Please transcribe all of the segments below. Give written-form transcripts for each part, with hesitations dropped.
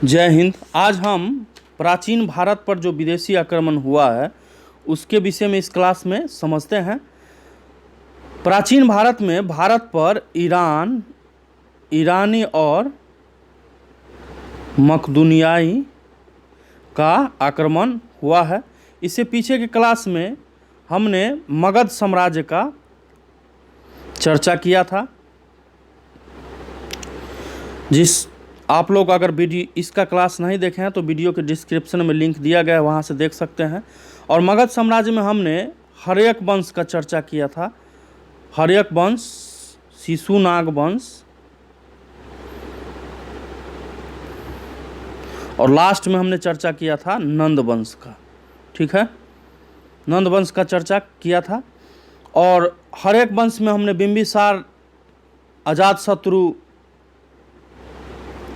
जय हिंद। आज हम प्राचीन भारत पर जो विदेशी आक्रमण हुआ है उसके विषय में इस क्लास में समझते हैं। प्राचीन भारत में भारत पर ईरानी और मकदूनियाई का आक्रमण हुआ है। इससे पीछे के क्लास में हमने मगध साम्राज्य का चर्चा किया था। आप लोग अगर वीडियो इसका क्लास नहीं देखे हैं तो वीडियो के डिस्क्रिप्शन में लिंक दिया गया है, वहाँ से देख सकते हैं। और मगध साम्राज्य में हमने हर्यक वंश का चर्चा किया था। हर्यक वंश, शिशुनाग वंश और लास्ट में हमने चर्चा किया था नंद वंश का। ठीक है, नंद वंश का चर्चा किया था। और हर्यक वंश में हमने बिंबिसार, अजातशत्रु,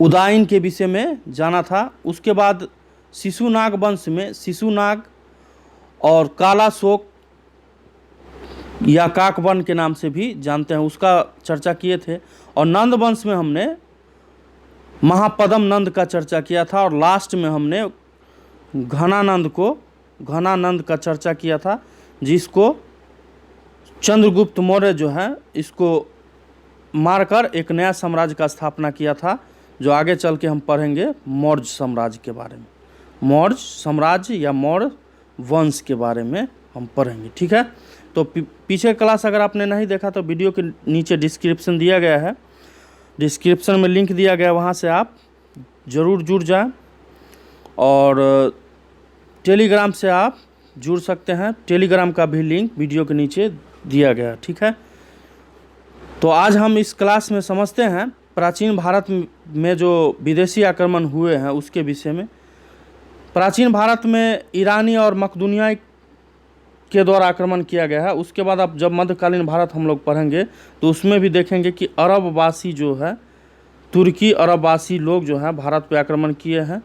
उदयन के विषय में जाना था। उसके बाद शिशुनाग वंश में शिशुनाग और कालाशोक या काकवन के नाम से भी जानते हैं, उसका चर्चा किए थे। और नंद वंश में हमने महापद्म नंद का चर्चा किया था। और लास्ट में हमने घनानंद का चर्चा किया था, जिसको चंद्रगुप्त मौर्य जो है इसको मारकर एक नया साम्राज्य का स्थापना किया था, जो आगे चल के हम पढ़ेंगे मौर्य साम्राज्य के बारे में। मौर्य साम्राज्य या मौर्य वंश के बारे में हम पढ़ेंगे। ठीक है, तो पीछे क्लास अगर आपने नहीं देखा तो वीडियो के नीचे डिस्क्रिप्शन दिया गया है, डिस्क्रिप्शन में लिंक दिया गया है, वहाँ से आप ज़रूर जुड़ जाएं। और टेलीग्राम से आप जुड़ सकते हैं, टेलीग्राम का भी लिंक वीडियो के नीचे दिया गया है। ठीक है, तो आज हम इस क्लास में समझते हैं प्राचीन भारत में जो विदेशी आक्रमण हुए हैं उसके विषय में। प्राचीन भारत में ईरानी और मकदूनियाई के द्वारा आक्रमण किया गया है। उसके बाद अब जब मध्यकालीन भारत हम लोग पढ़ेंगे तो उसमें भी देखेंगे कि अरबवासी जो है, तुर्की अरबवासी लोग जो हैं भारत पे आक्रमण किए हैं।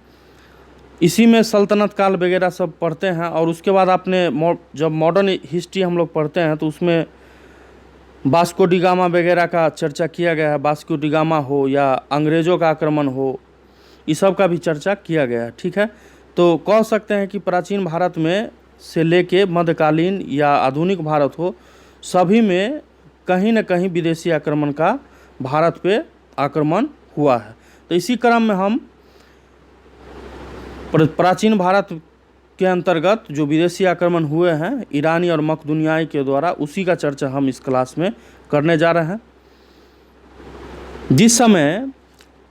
इसी में सल्तनत काल वगैरह सब पढ़ते हैं। और उसके बाद आपने जब मॉडर्न हिस्ट्री हम लोग पढ़ते हैं तो उसमें वास्को डी गामा वगैरह का चर्चा किया गया है। वास्को डी गामा हो या अंग्रेज़ों का आक्रमण हो, इस सब का भी चर्चा किया गया है। ठीक है, तो कह सकते हैं कि प्राचीन भारत में से लेके मध्यकालीन या आधुनिक भारत हो, सभी में कहीं न कहीं विदेशी आक्रमण का भारत पे आक्रमण हुआ है। तो इसी क्रम में हम प्राचीन भारत के अंतर्गत जो विदेशी आक्रमण हुए हैं ईरानी और मकदूनियाई के द्वारा, उसी का चर्चा हम इस क्लास में करने जा रहे हैं।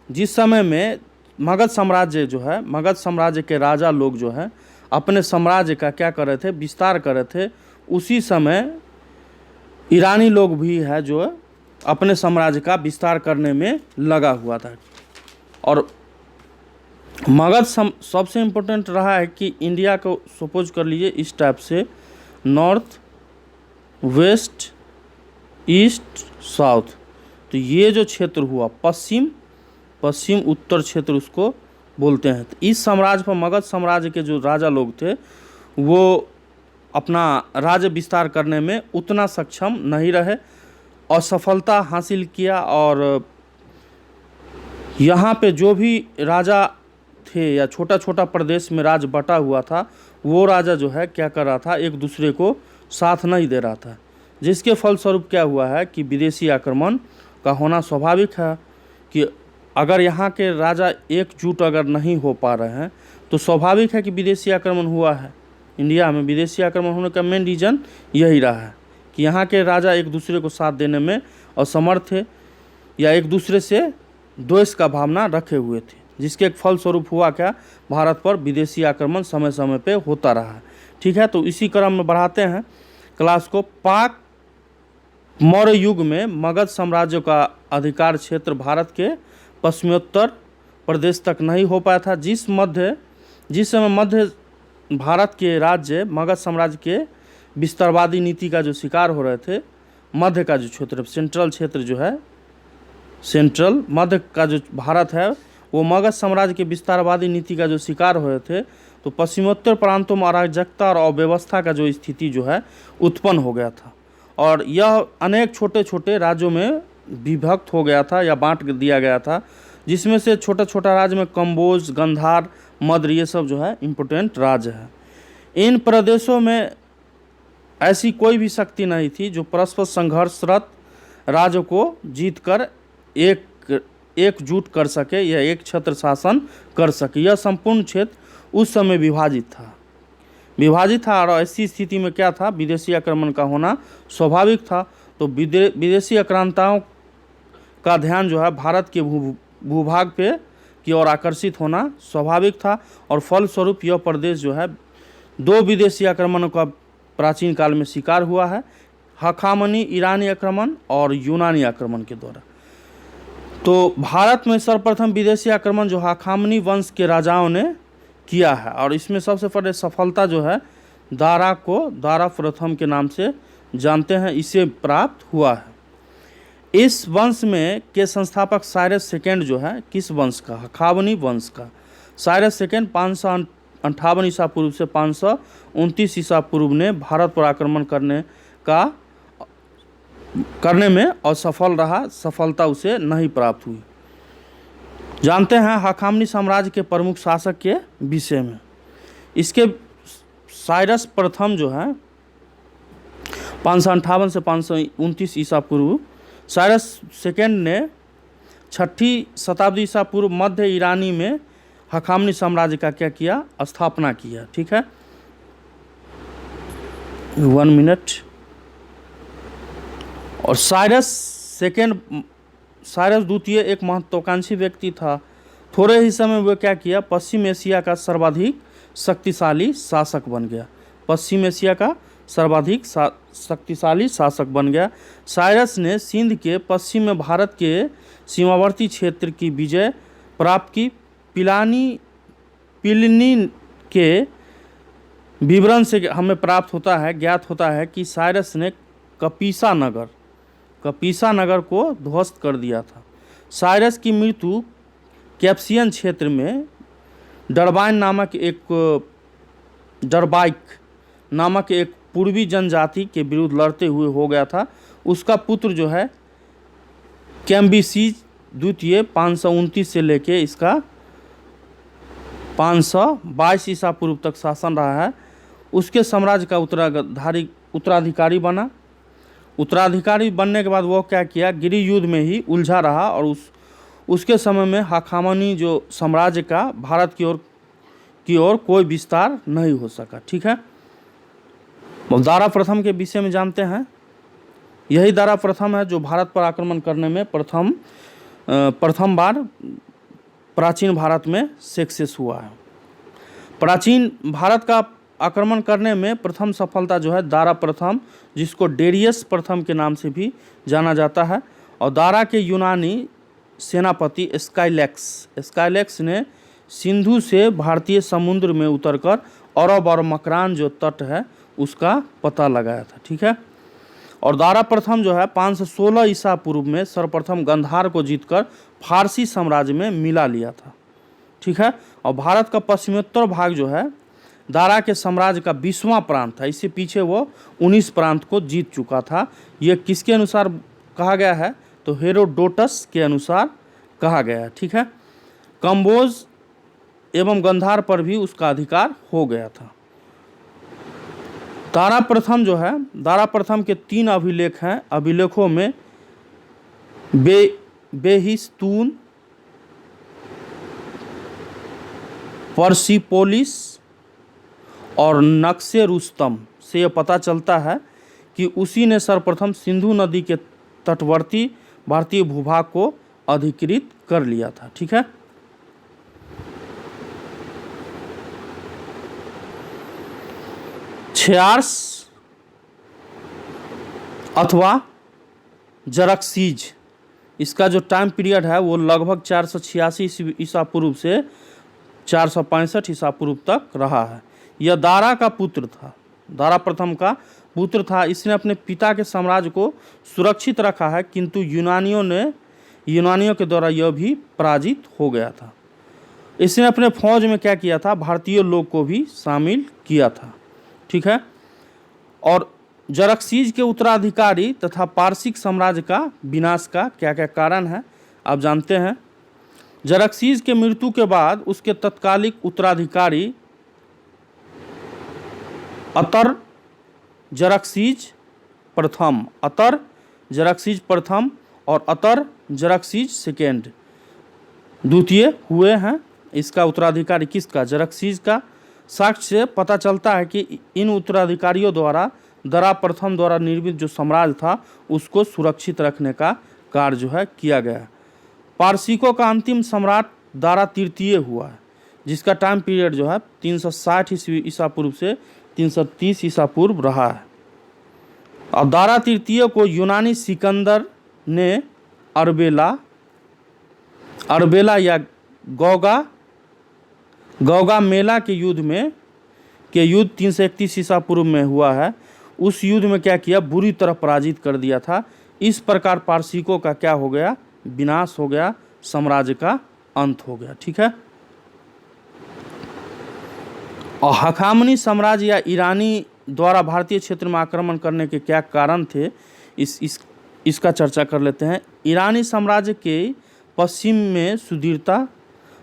जिस समय में मगध साम्राज्य जो है, मगध साम्राज्य के राजा लोग जो है अपने साम्राज्य का क्या कर रहे थे, विस्तार कर रहे थे, उसी समय ईरानी लोग भी है जो अपने साम्राज्य का विस्तार करने में लगा हुआ था। और मगध सबसे इम्पोर्टेंट रहा है कि इंडिया को सपोज कर लीजिए इस टाइप से, नॉर्थ, वेस्ट, ईस्ट, साउथ। तो ये जो क्षेत्र हुआ पश्चिम उत्तर क्षेत्र उसको बोलते हैं। तो इस साम्राज्य पर मगध साम्राज्य के जो राजा लोग थे वो अपना राज्य विस्तार करने में उतना सक्षम नहीं रहे, असफलता हासिल किया। और यहाँ पे जो भी राजा थे या छोटा छोटा प्रदेश में राज बटा हुआ था, वो राजा जो है क्या कर रहा था, एक दूसरे को साथ नहीं दे रहा था, जिसके फलस्वरूप क्या हुआ है कि विदेशी आक्रमण का होना स्वाभाविक है। कि अगर यहाँ के राजा एकजुट अगर नहीं हो पा रहे हैं तो स्वाभाविक है कि विदेशी आक्रमण हुआ है। इंडिया में विदेशी आक्रमण होने का मेन रीज़न यही रहा है कि यहाँ के राजा एक दूसरे को साथ देने में असमर्थ थे या एक दूसरे से द्वेष का भावना रखे हुए थे, जिसके एक फलस्वरूप हुआ क्या, भारत पर विदेशी आक्रमण समय समय पे होता रहा है। ठीक है, तो इसी क्रम में बढ़ाते हैं क्लास को। पाक मौर्य युग में मगध साम्राज्य का अधिकार क्षेत्र भारत के पश्चिमोत्तर प्रदेश तक नहीं हो पाया था। जिस समय मध्य भारत के राज्य मगध साम्राज्य के विस्तारवादी नीति का जो शिकार हो रहे थे, मध्य का जो क्षेत्र, सेंट्रल क्षेत्र जो है, सेंट्रल मध्य का जो भारत है वो मगध साम्राज्य के विस्तारवादी नीति का जो शिकार हुए थे, तो पश्चिमोत्तर प्रांतों में अराजकता और अव्यवस्था का जो स्थिति जो है उत्पन्न हो गया था। और यह अनेक छोटे छोटे राज्यों में विभक्त हो गया था या बांट दिया गया था, जिसमें से छोटा छोटा राज्य में कंबोज, गंधार, मद्र ये सब जो है इम्पोर्टेंट राज्य है। इन प्रदेशों में ऐसी कोई भी शक्ति नहीं थी जो परस्पर संघर्षरत राज्य को जीतकर एकजुट कर सके या एक छत्र शासन कर सके। यह संपूर्ण क्षेत्र उस समय विभाजित था और ऐसी स्थिति में क्या था, विदेशी आक्रमण का होना स्वाभाविक था। तो विदेशी आक्रांताओं का ध्यान जो है भारत के भूभाग पे की ओर आकर्षित होना स्वाभाविक था और फलस्वरूप यह प्रदेश जो है 2 विदेशी आक्रमणों का प्राचीन काल में शिकार हुआ है, हखामनी ईरानी आक्रमण और यूनानी आक्रमण के द्वारा। तो भारत में सर्वप्रथम विदेशी आक्रमण जो हखामनी वंश के राजाओं ने किया है और इसमें सबसे पहले सफलता जो है दारा को दारा प्रथम के नाम से जानते हैं, इसे प्राप्त हुआ है। इस वंश में के संस्थापक साइरस सेकेंड जो है किस वंश का, हखामनी वंश का। साइरस सेकेंड 558 ईसा पूर्व से 529 ईसा पूर्व ने भारत पर आक्रमण करने में असफल रहा, सफलता उसे नहीं प्राप्त हुई। जानते हैं हखामनी साम्राज्य के प्रमुख शासक के विषय में। इसके साइरस प्रथम जो है 558 से 529 ईसा पूर्व, साइरस सेकेंड ने 6ठी शताब्दी ईसा पूर्व मध्य ईरानी में हखामनी साम्राज्य का क्या किया, स्थापना किया। ठीक है, 1 मिनट। और साइरस द्वितीय एक महत्वाकांक्षी व्यक्ति था। थोड़े ही समय में वह क्या किया, पश्चिम एशिया का सर्वाधिक शक्तिशाली शासक बन गया। पश्चिम एशिया का सर्वाधिक शक्तिशाली शासक बन गया। साइरस ने सिंध के पश्चिम में भारत के सीमावर्ती क्षेत्र की विजय प्राप्त की। प्लिनी के विवरण से हमें ज्ञात होता है कि साइरस ने कपीसा नगर को ध्वस्त कर दिया था। साइरस की मृत्यु कैप्सियन क्षेत्र में डरबाइक नामक एक पूर्वी जनजाति के विरुद्ध लड़ते हुए हो गया था। उसका पुत्र जो है कैम्बिसीज द्वितीय 529 से लेके इसका 522 ईसा पूर्व तक शासन रहा है। उसके साम्राज्य का उत्तराधिकारी बना। उत्तराधिकारी बनने के बाद वो क्या किया, गिरिह युद्ध में ही उलझा रहा और उसके समय में हखामनी जो साम्राज्य का भारत की ओर कोई विस्तार नहीं हो सका। ठीक है, दारा प्रथम के विषय में जानते हैं। यही दारा प्रथम है जो भारत पर आक्रमण करने में प्रथम बार प्राचीन भारत में सक्सेस हुआ है। प्राचीन भारत का आक्रमण करने में प्रथम सफलता जो है दारा प्रथम, जिसको डेरियस प्रथम के नाम से भी जाना जाता है, और दारा के यूनानी सेनापति स्काइलैक्स ने सिंधु से भारतीय समुद्र में उतरकर अरब और मकरान जो तट है उसका पता लगाया था। ठीक है, और दारा प्रथम जो है 516 ईसा पूर्व में सर्वप्रथम गंधार को जीतकर फारसी साम्राज्य में मिला लिया था। ठीक है, और भारत का पश्चिमोत्तर भाग जो है दारा के साम्राज्य का 20वां प्रांत था। इससे पीछे वो 19 प्रांत को जीत चुका था। ये किसके अनुसार कहा गया है, तो हेरोडोटस के अनुसार कहा गया है। ठीक है, कंबोज एवं गंधार पर भी उसका अधिकार हो गया था। दारा प्रथम जो है, दारा प्रथम के 3 अभिलेख हैं। अभिलेखों में बेहिस्तून, पर्सिपोलिस और नक्शे रुस्तम से यह पता चलता है कि उसी ने सर्वप्रथम सिंधु नदी के तटवर्ती भारतीय भूभाग को अधिकृत कर लिया था। ठीक है, क्षार्स अथवा जरक्सीज, इसका जो टाइम पीरियड है वो लगभग 486 ईसा पूर्व से 465 ईसा पूर्व तक रहा है। यह दारा का पुत्र था, दारा प्रथम का पुत्र था। इसने अपने पिता के साम्राज्य को सुरक्षित रखा है, किंतु यूनानियों के द्वारा यह भी पराजित हो गया था। इसने अपने फौज में क्या किया था, भारतीय लोग को भी शामिल किया था। ठीक है, और जरक्सीज के उत्तराधिकारी तथा पारसिक साम्राज्य का विनाश का क्या क्या कारण है आप जानते हैं। जरक्सीज के मृत्यु के बाद उसके तत्कालिक उत्तराधिकारी अतर जरक्सीज प्रथम और अतर जरक्सीज सेकेंड द्वितीय हुए हैं। इसका उत्तराधिकारी किसका? जरक्सीज का। साक्ष्य से पता चलता है कि इन उत्तराधिकारियों द्वारा दरा प्रथम द्वारा निर्मित जो साम्राज्य था उसको सुरक्षित रखने का कार्य जो है किया गया। पारसिकों का अंतिम सम्राट दारा तृतीय हुआ है, जिसका टाइम पीरियड जो है 360 ईसा पूर्व से 330 ईसा पूर्व रहा है। और दारा तृतीय को यूनानी सिकंदर ने अरबेला या गौगा मेला के युद्ध 331 ईसा पूर्व में हुआ है। उस युद्ध में क्या किया? बुरी तरह पराजित कर दिया था। इस प्रकार पारसिकों का क्या हो गया? विनाश हो गया, साम्राज्य का अंत हो गया। ठीक है। और हखामनी साम्राज्य या ईरानी द्वारा भारतीय क्षेत्र में आक्रमण करने के क्या कारण थे, इसका चर्चा कर लेते हैं। ईरानी साम्राज्य के पश्चिम में सुदृढ़ता,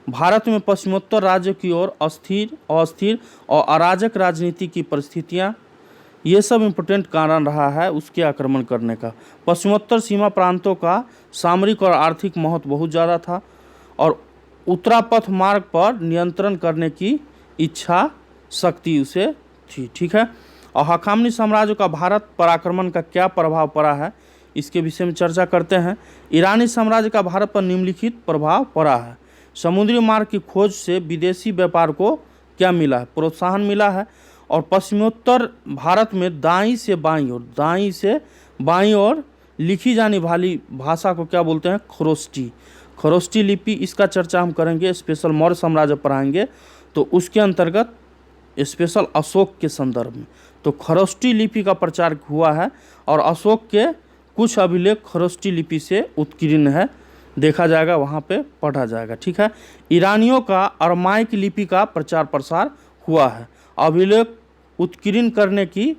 भारत में पश्चिमोत्तर राज्य की ओर अस्थिर और अराजक राजनीति की परिस्थितियाँ, ये सब इम्पोर्टेंट कारण रहा है उसके आक्रमण करने का। पश्चिमोत्तर सीमा प्रांतों का सामरिक और आर्थिक महत्व बहुत ज़्यादा था और उत्तरापथ मार्ग पर नियंत्रण करने की इच्छा शक्ति उसे थी। ठीक है। और हखामनी साम्राज्य का भारत पर आक्रमण का क्या प्रभाव पड़ा है, इसके विषय में चर्चा करते हैं। ईरानी साम्राज्य का भारत पर निम्नलिखित प्रभाव पड़ा है। समुद्री मार्ग की खोज से विदेशी व्यापार को क्या मिला है? प्रोत्साहन मिला है। और पश्चिमोत्तर भारत में दाईं से बाईं ओर लिखी जाने वाली भाषा को क्या बोलते हैं? खरोष्टी लिपि। इसका चर्चा हम करेंगे, स्पेशल मौर्य साम्राज्य पढ़ाएंगे तो उसके अंतर्गत स्पेशल अशोक के संदर्भ में। तो खरोष्टी लिपि का प्रचार हुआ है और अशोक के कुछ अभिलेख खरोष्टी लिपि से उत्कीर्ण है, देखा जाएगा, वहाँ पे पढ़ा जाएगा। ठीक है। ईरानियों का अरमाइक लिपि का प्रचार प्रसार हुआ है। अभिलेख उत्कीर्ण करने की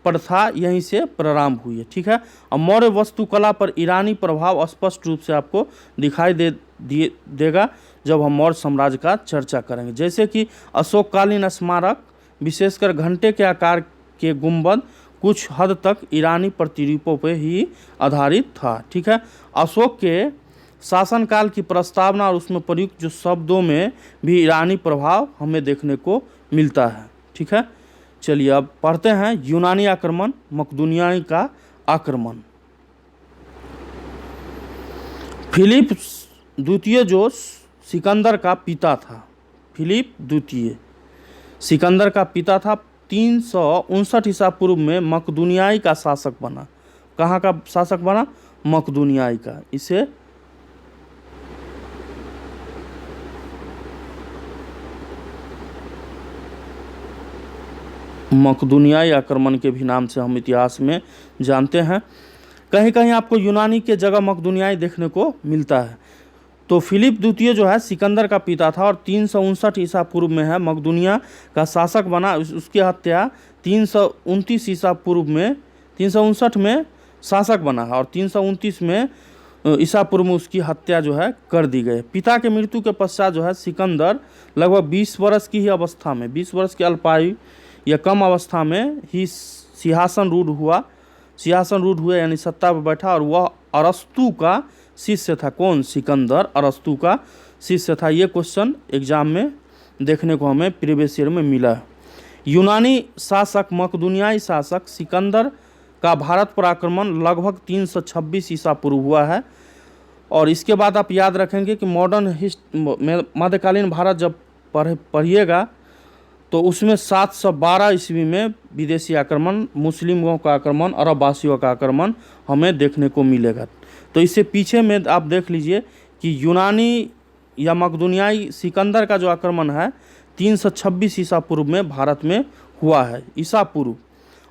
प्रथा यहीं से प्रारंभ हुई है। ठीक है। और मौर्य वास्तुकला पर ईरानी प्रभाव स्पष्ट रूप से आपको दिखाई देगा जब हम मौर्य साम्राज्य का चर्चा करेंगे। जैसे कि अशोककालीन स्मारक, विशेषकर घंटे के आकार के गुंबद, कुछ हद तक ईरानी प्रतिरूपों पर ही आधारित था। ठीक है। अशोक के शासनकाल की प्रस्तावना और उसमें प्रयुक्त जो शब्दों में भी ईरानी प्रभाव हमें देखने को मिलता है। ठीक है। चलिए अब पढ़ते हैं यूनानी आक्रमण, मकदूनियाई का आक्रमण। फिलिप द्वितीय जो सिकंदर का पिता था, फिलिप द्वितीय सिकंदर का पिता था, 359 ईसा पूर्व में मकदूनियाई का शासक बना। कहाँ का शासक बना? मकदूनियाई का। इसे मकदूनियाई आक्रमण के भी नाम से हम इतिहास में जानते हैं। कहीं कहीं आपको यूनानी के जगह मकदूनियाई देखने को मिलता है। तो फिलिप द्वितीय जो है सिकंदर का पिता था और 359 ईसा पूर्व में है मकदूनिया का शासक बना। उसकी हत्या 329 ईसा पूर्व में 359 में शासक बना और 329 में ईसा पूर्व में उसकी हत्या जो है कर दी गई। पिता के मृत्यु के पश्चात जो है सिकंदर लगभग 20 वर्ष की ही अवस्था में, 20 वर्ष की अल्पायु या कम अवस्था में ही सिंहासन रूढ़ हुआ यानी सत्ता पर बैठा। और वह अरस्तु का शिष्य था। कौन? सिकंदर अरस्तु का शिष्य था। ये क्वेश्चन एग्जाम में देखने को हमें प्रीवियस ईयर में मिला है। यूनानी शासक मकदूनियाई शासक सिकंदर का भारत पर आक्रमण लगभग 326 ईसा पूर्व हुआ है। और इसके बाद आप याद रखेंगे कि मध्यकालीन भारत जब पढ़िएगा तो उसमें 712 ईस्वी में विदेशी आक्रमण, मुस्लिमों का आक्रमण, अरब वासियों का आक्रमण हमें देखने को मिलेगा। तो इससे पीछे में आप देख लीजिए कि यूनानी या मकदूनियाई सिकंदर का जो आक्रमण है 326 ईसा पूर्व में भारत में हुआ है, ईसा पूर्व।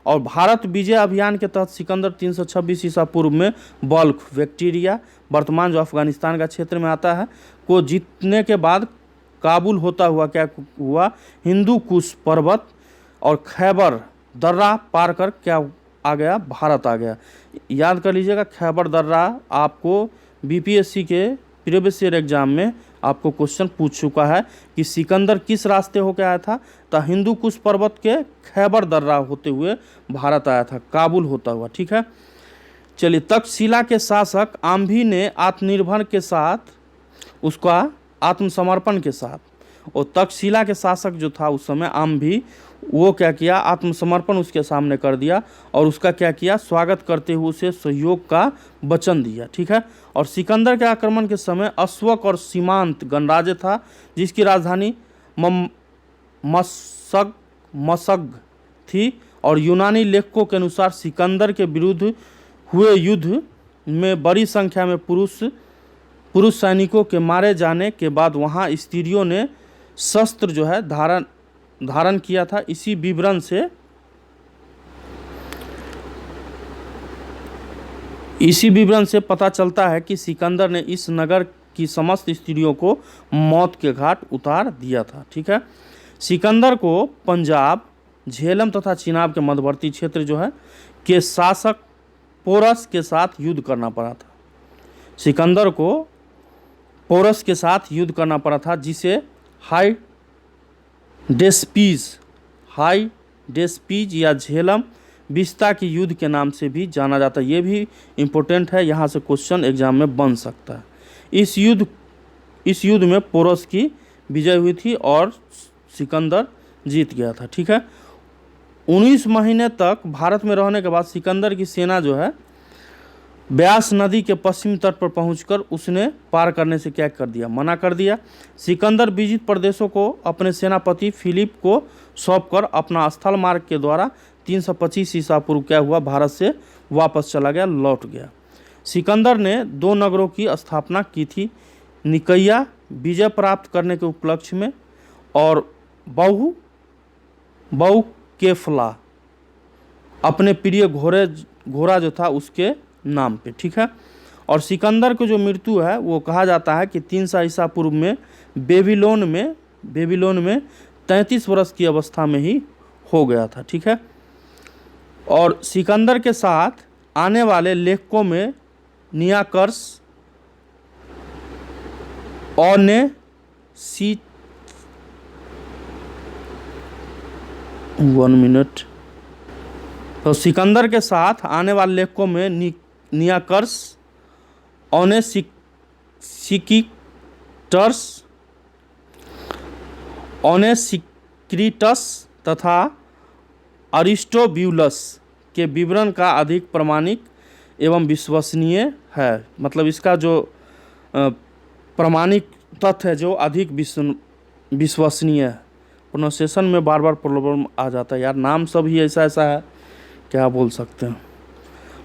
और भारत विजय अभियान के तहत सिकंदर 326 ईसा पूर्व में बल्ख, बैक्टीरिया, वर्तमान जो अफगानिस्तान का क्षेत्र में आता है, को जीतने के बाद काबुल होता हुआ क्या हुआ? हिंदू कुश पर्वत और खैबर दर्रा पार कर क्या आ गया? भारत आ गया। याद कर लीजिएगा, खैबर दर्रा आपको बीपीएससी के प्रीवियस ईयर एग्जाम में आपको क्वेश्चन पूछ चुका है कि सिकंदर किस रास्ते होकर आया था। तो हिंदू कुश पर्वत के खैबर दर्रा होते हुए भारत आया था, काबुल होता हुआ। ठीक है, चलिए। तक्षशिला के शासक आम्भी ने आत्मनिर्भर के साथ, उसका आत्मसमर्पण के साथ, और तक्षशिला के शासक जो था उस समय आम्भी, वो क्या किया, आत्मसमर्पण उसके सामने कर दिया और उसका क्या किया, स्वागत करते हुए उसे सहयोग का वचन दिया। ठीक है, और सिकंदर के आक्रमण के समय अश्वक और सीमांत गणराज्य था, जिसकी राजधानी मसग थी। और यूनानी लेखकों के अनुसार सिकंदर के विरुद्ध हुए युद्ध में बड़ी संख्या में पुरुष सैनिकों के मारे जाने के बाद वहाँ स्त्रियों ने शस्त्र जो है धारण किया था। इसी विवरण से पता चलता है कि सिकंदर ने इस नगर की समस्त स्त्रियों को मौत के घाट उतार दिया था। ठीक है, सिकंदर को पंजाब, झेलम तथा चिनाब के मध्यवर्ती क्षेत्र जो है के शासक पोरस के साथ युद्ध करना पड़ा था। सिकंदर को पोरस के साथ युद्ध करना पड़ा था, जिसे हाई डेस्पीज या झेलम बिस्ता की युद्ध के नाम से भी जाना जाता है। ये भी इम्पोर्टेंट है, यहाँ से क्वेश्चन एग्जाम में बन सकता है। इस युद्ध में पोरस की विजय हुई थी और सिकंदर जीत गया था। ठीक है, 19 महीने तक भारत में रहने के बाद सिकंदर की सेना जो है ब्यास नदी के पश्चिमी तट पर पहुंचकर उसने पार करने से क्या कर दिया, मना कर दिया। सिकंदर विजित प्रदेशों को अपने सेनापति फिलिप को सौंपकर अपना स्थल मार्ग के द्वारा 325 ईसा पूर्व क्या हुआ, भारत से वापस चला गया, लौट गया। सिकंदर ने 2 नगरों की स्थापना की थी, निकैया विजय प्राप्त करने के उपलक्ष्य में और बहुकेफला अपने प्रिय घोड़ा जो था उसके नाम पे। ठीक है, और सिकंदर की जो मृत्यु है वो कहा जाता है कि 300 ईसा पूर्व में बेबीलोन में 33 वर्ष की अवस्था में ही हो गया था। ठीक है, और सिकंदर के साथ आने वाले लेखकों में नियाकर्स और ने तो सिकंदर के साथ आने वाले लेखकों में नियाकर्स, ओनेसिक्रिटस तथा अरिस्टोब्यूलस के विवरण का अधिक प्रामाणिक एवं विश्वसनीय है। मतलब इसका जो प्रामाणिक तथ्य है जो अधिक विश्वसनीय है। प्रोनाउंसिएशन में बार बार प्रॉब्लम आ जाता है यार, नाम सब ही ऐसा है, क्या बोल सकते हैं।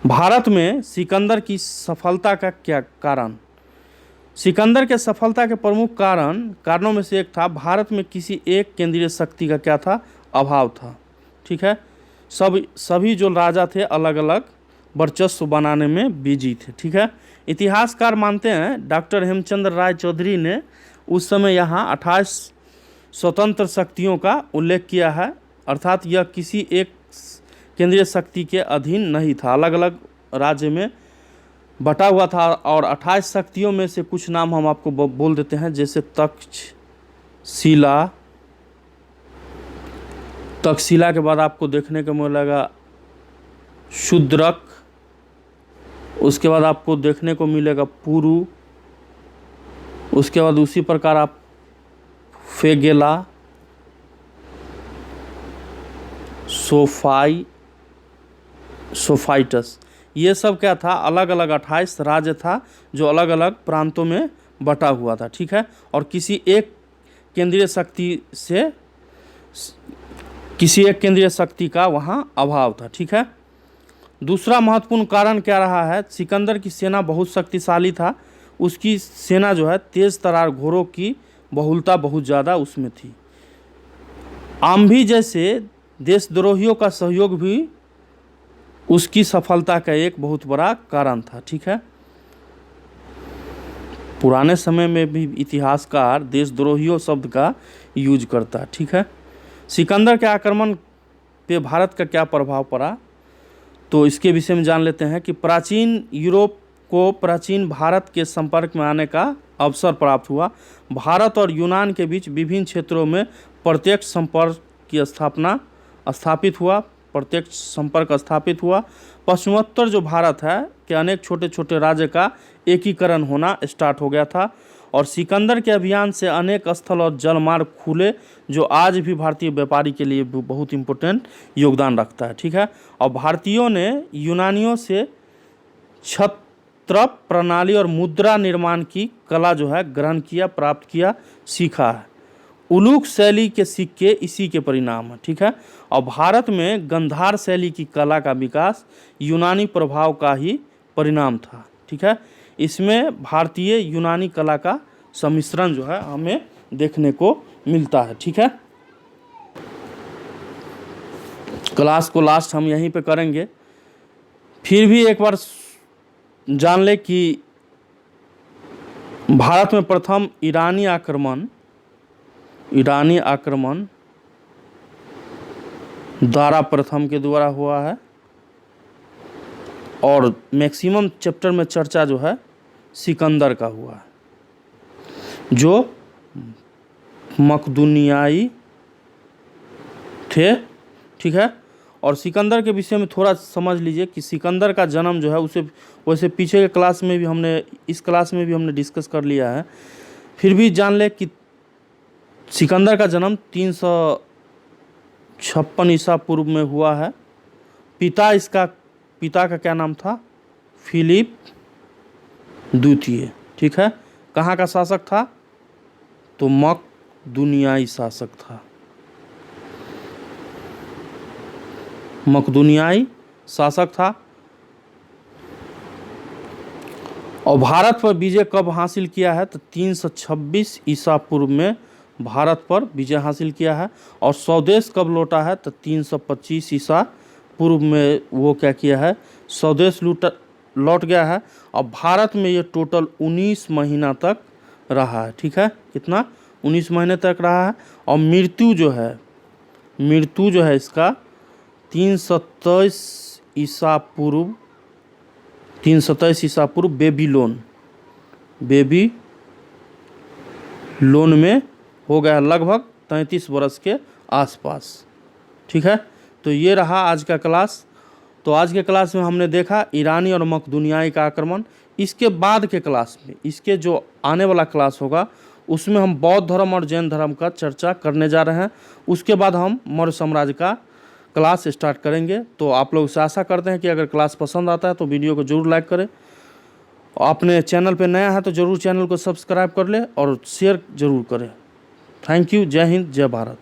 भारत में सिकंदर की सफलता का क्या कारण, सिकंदर के सफलता के प्रमुख कारणों में से एक था भारत में किसी एक केंद्रीय शक्ति का क्या था, अभाव था। ठीक है, सभी जो राजा थे अलग अलग वर्चस्व बनाने में बिजी थे। ठीक है, इतिहासकार मानते हैं, डॉक्टर हेमचंद्र राय चौधरी ने उस समय यहाँ 28 स्वतंत्र शक्तियों का उल्लेख किया है, अर्थात यह किसी एक केंद्रीय शक्ति के अधीन नहीं था, अलग अलग राज्य में बटा हुआ था। और 28 शक्तियों में से कुछ नाम हम आपको बोल देते हैं, जैसे तक्षशिला के बाद आपको देखने को मिलेगा शूद्रक, उसके बाद आपको देखने को मिलेगा पुरु, उसके बाद उसी प्रकार आप फेगेला, सोफाइटस, ये सब क्या था, अलग अलग 28 राज्य था जो अलग अलग प्रांतों में बटा हुआ था। ठीक है, और किसी एक केंद्रीय शक्ति का वहाँ अभाव था। ठीक है, दूसरा महत्वपूर्ण कारण क्या रहा है, सिकंदर की सेना बहुत शक्तिशाली था, उसकी सेना जो है तेज तरार घोड़ों की बहुलता बहुत ज़्यादा उसमें थी। आम्भी जैसे देशद्रोहियों का सहयोग भी उसकी सफलता का एक बहुत बड़ा कारण था। ठीक है, पुराने समय में भी इतिहासकार देशद्रोहियों शब्द का यूज करता है। ठीक है, सिकंदर के आक्रमण पे भारत का क्या प्रभाव पड़ा, तो इसके विषय में जान लेते हैं कि प्राचीन यूरोप को प्राचीन भारत के संपर्क में आने का अवसर प्राप्त हुआ। भारत और यूनान के बीच विभिन्न क्षेत्रों में प्रत्यक्ष संपर्क की स्थापित हुआ। पश्चिमोत्तर जो भारत है के अनेक छोटे छोटे राज्य का एकीकरण होना स्टार्ट हो गया था और सिकंदर के अभियान से अनेक स्थल और जलमार्ग खुले, जो आज भी भारतीय व्यापारी के लिए बहुत इम्पोर्टेंट योगदान रखता है। ठीक है, और भारतीयों ने यूनानियों से छत्र प्रणाली और मुद्रा निर्माण की कला जो है ग्रहण किया, प्राप्त किया, सीखा है। उलूक शैली के सिक्के इसी के परिणाम है। ठीक है, और भारत में गंधार शैली की कला का विकास यूनानी प्रभाव का ही परिणाम था। ठीक है, इसमें भारतीय यूनानी कला का सम्मिश्रण जो है हमें देखने को मिलता है। ठीक है, क्लास को लास्ट हम यहीं पे करेंगे। फिर भी एक बार जान ले कि भारत में प्रथम ईरानी आक्रमण दारा प्रथम के द्वारा हुआ है और मैक्सिमम चैप्टर में चर्चा जो है सिकंदर का हुआ है, जो मकदूनियाई थे। ठीक है, और सिकंदर के विषय में थोड़ा समझ लीजिए कि सिकंदर का जन्म जो है उसे वैसे पीछे के क्लास में भी हमने डिस्कस कर लिया है। फिर भी जान ले कि सिकंदर का जन्म 356 ईसा पूर्व में हुआ है। पिता का क्या नाम था? फिलिप द्वितीय। ठीक है, कहाँ का शासक था? तो मकदूनियाई शासक था, मकदूनियाई शासक था। और भारत पर विजय कब हासिल किया है? तो 326 ईसा पूर्व में भारत पर विजय हासिल किया है। और स्वदेश कब लौटा है? तो 325 ईसा पूर्व में वो क्या किया है? स्वदेश लौट गया है। और भारत में ये टोटल 19 महीना तक रहा है। ठीक है, कितना? 19 महीने तक रहा है। और मृत्यु जो है इसका 327 ईसा पूर्व बेबीलोन में हो गया, लगभग 33 वर्ष के आसपास। ठीक है, तो ये रहा आज का क्लास। तो आज के क्लास में हमने देखा ईरानी और मकदूनियाई का आक्रमण। इसके बाद के क्लास में, इसके जो आने वाला क्लास होगा उसमें हम बौद्ध धर्म और जैन धर्म का चर्चा करने जा रहे हैं। उसके बाद हम मौर्य साम्राज्य का क्लास स्टार्ट करेंगे। तो आप लोग से आशा करते हैं कि अगर क्लास पसंद आता है तो वीडियो को जरूर लाइक करें। अपने चैनल पे नया है तो ज़रूर चैनल को सब्सक्राइब कर ले और शेयर ज़रूर करें। Thank you. जय हिंद, जय भारत।